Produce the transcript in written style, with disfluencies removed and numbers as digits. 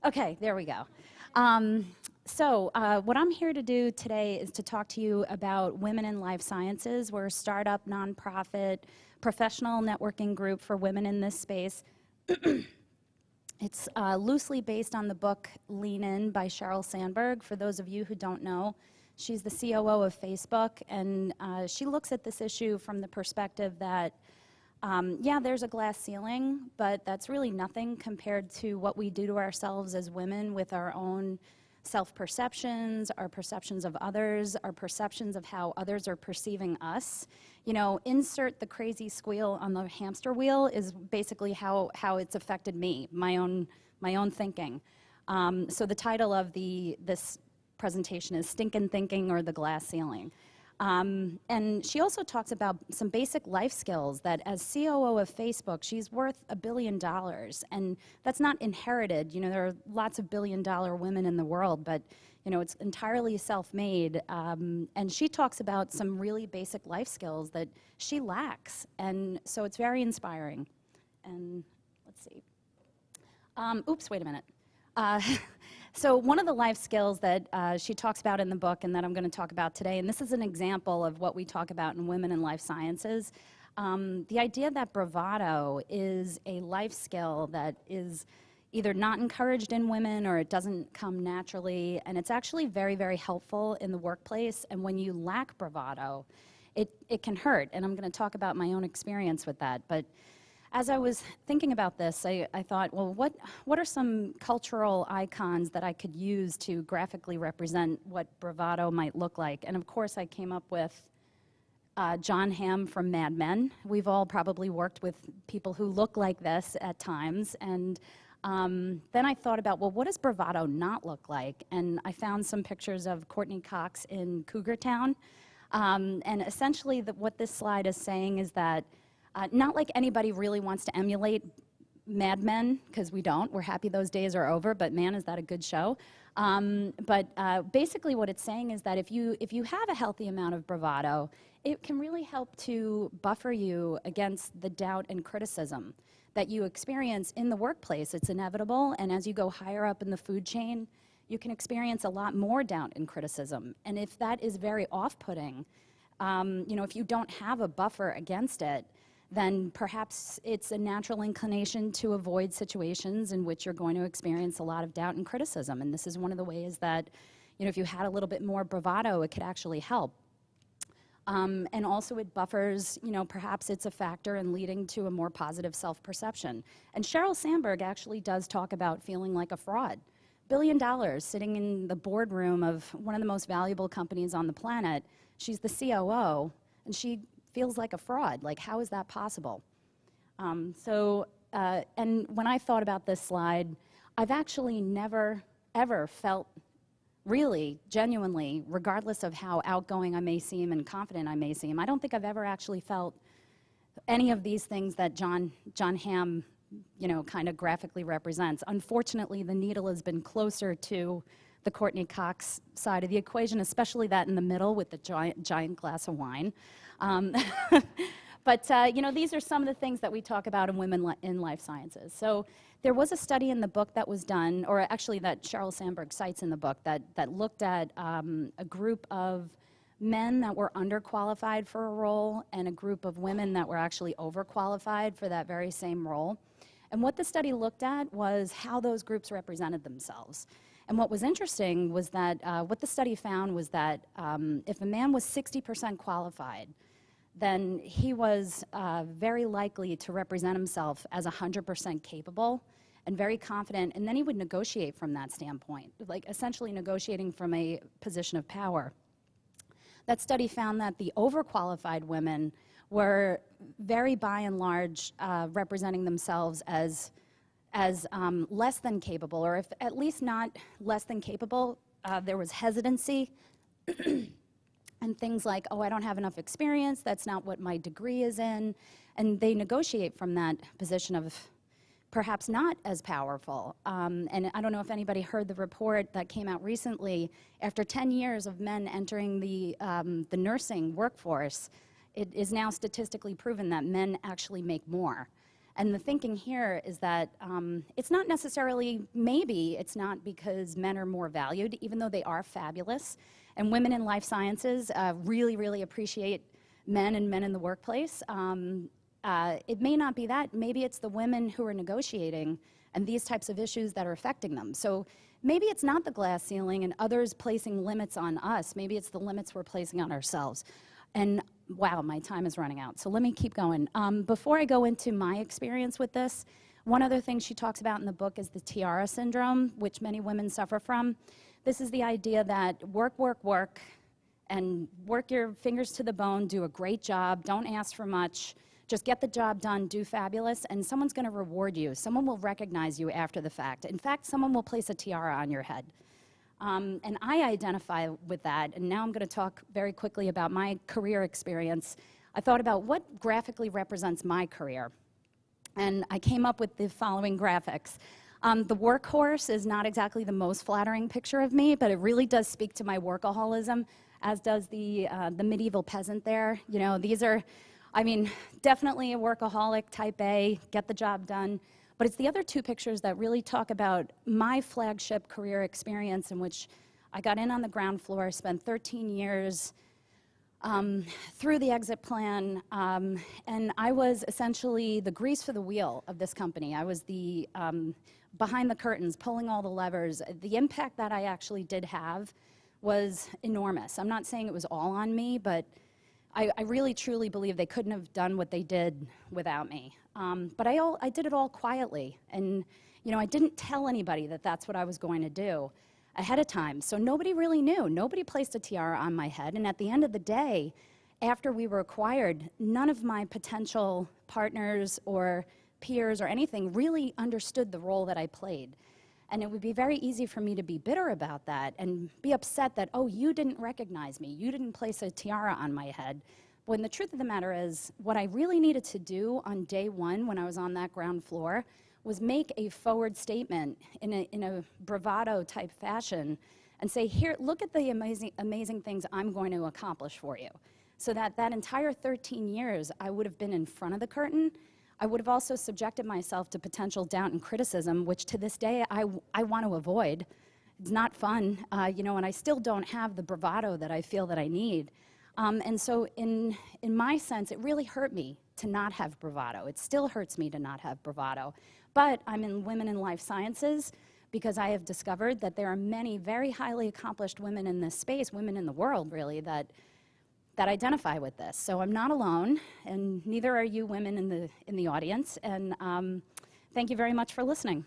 Okay, there we go. What I'm here to do today is to talk to you about Women in Life Sciences. We're a startup, nonprofit, professional networking group for women in this space. It's loosely based on the book Lean In by Sheryl Sandberg. For those of you who don't know, she's the COO of Facebook, and she looks at this issue from the perspective that yeah, there's a glass ceiling, but that's really nothing compared to what we do to ourselves as women with our own self-perceptions, our perceptions of others, our perceptions of how others are perceiving us. You know, insert the crazy squeal on the hamster wheel is basically how it's affected me, my own thinking. So the title of this presentation is Stinkin Thinking or the Glass Ceiling. And she also talks about some basic life skills that as COO of Facebook, she's worth $1 billion. And that's not inherited. You know, there are lots of billion-dollar women in the world, but, you know, it's entirely self-made. And she talks about some really basic life skills that she lacks. And so it's very inspiring. And let's see. Oops, wait a minute. So one of the life skills that she talks about in the book and that I'm going to talk about today, and this is an example of what we talk about in Women in Life Sciences, the idea that bravado is a life skill that is either not encouraged in women or it doesn't come naturally, and it's actually very, very helpful in the workplace. And when you lack bravado, it can hurt, and I'm going to talk about my own experience with that. But as I was thinking about this, I thought, well, what are some cultural icons that I could use to graphically represent what bravado might look like? And of course, I came up with John Hamm from Mad Men. We've all probably worked with people who look like this at times. And then I thought about, well, what does bravado not look like? And I found some pictures of Courtney Cox in Cougar Town. And essentially, what this slide is saying is that not like anybody really wants to emulate Mad Men, because we don't. We're happy those days are over, but man, is that a good show. Basically what it's saying is that if you have a healthy amount of bravado, it can really help to buffer you against the doubt and criticism that you experience in the workplace. It's inevitable, and as you go higher up in the food chain, you can experience a lot more doubt and criticism. And if that is very off-putting, you know, if you don't have a buffer against it, then perhaps it's a natural inclination to avoid situations in which you're going to experience a lot of doubt and criticism. And this is one of the ways that, you know, if you had a little bit more bravado, it could actually help. And also it buffers, you know, perhaps it's a factor in leading to a more positive self-perception. And Sheryl Sandberg actually does talk about feeling like a fraud. $1 billion sitting in the boardroom of one of the most valuable companies on the planet. She's the COO, and she feels like a fraud. Like, how is that possible? And when I thought about this slide, I've actually never, ever felt really, genuinely, regardless of how outgoing I may seem and confident I may seem, I don't think I've ever actually felt any of these things that John Hamm, you know, kind of graphically represents. Unfortunately, the needle has been closer to the Courtney Cox side of the equation, especially that in the middle with the giant glass of wine. You know, these are some of the things that we talk about in Women in Life Sciences. So there was a study in the book that was done, or actually that Sheryl Sandberg cites in the book, that looked at a group of men that were underqualified for a role and a group of women that were actually overqualified for that very same role. And what the study looked at was how those groups represented themselves. And what was interesting was that what the study found was that if a man was 60% qualified, then he was very likely to represent himself as 100% capable and very confident, and then he would negotiate from that standpoint, like essentially negotiating from a position of power. That study found that the overqualified women were very, by and large, representing themselves as less than capable, or if at least not less than capable. There was hesitancy and things like, oh, I don't have enough experience, that's not what my degree is in, and they negotiate from that position of perhaps not as powerful. And I don't know if anybody heard the report that came out recently. After 10 years of men entering the nursing workforce, it is now statistically proven that men actually make more. And the thinking here is that it's not necessarily, maybe it's not because men are more valued, even though they are fabulous. And women in life sciences really, really appreciate men and men in the workplace. It may not be that. Maybe it's the women who are negotiating and these types of issues that are affecting them. So maybe it's not the glass ceiling and others placing limits on us. Maybe it's the limits we're placing on ourselves. And wow, my time is running out, so let me keep going. Before I go into my experience with this, one other thing she talks about in the book is the tiara syndrome, which many women suffer from. This is the idea that work, work, work, and work your fingers to the bone, do a great job, don't ask for much, just get the job done, do fabulous, and someone's gonna reward you. Someone will recognize you after the fact. In fact, someone will place a tiara on your head. And I identify with that, and now I'm going to talk very quickly about my career experience. I thought about what graphically represents my career, and I came up with the following graphics. The workhorse is not exactly the most flattering picture of me, but it really does speak to my workaholism, as does the medieval peasant there. You know, these are, I mean, definitely a workaholic, type A, get the job done. But it's the other two pictures that really talk about my flagship career experience in which I got in on the ground floor, spent 13 years through the exit plan, and I was essentially the grease for the wheel of this company. I was the behind the curtains, pulling all the levers. The impact that I actually did have was enormous. I'm not saying it was all on me, but I really truly believe they couldn't have done what they did without me. But I did it all quietly, and you know, I didn't tell anybody that that's what I was going to do ahead of time, so nobody really knew. Nobody placed a tiara on my head, and at the end of the day, after we were acquired, none of my potential partners or peers or anything really understood the role that I played. And it would be very easy for me to be bitter about that and be upset that, oh, you didn't recognize me, you didn't place a tiara on my head. When the truth of the matter is, what I really needed to do on day one when I was on that ground floor was make a forward statement in a bravado type fashion and say, here, look at the amazing things I'm going to accomplish for you. So that entire 13 years, I would have been in front of the curtain. I would have also subjected myself to potential doubt and criticism, which to this day I want to avoid. It's not fun, you know, and I still don't have the bravado that I feel that I need. And so in my sense, it really hurt me to not have bravado. It still hurts me to not have bravado. But I'm in Women in Life Sciences because I have discovered that there are many very highly accomplished women in this space, women in the world really, that identify with this. So I'm not alone, and neither are you women in the audience. And thank you very much for listening.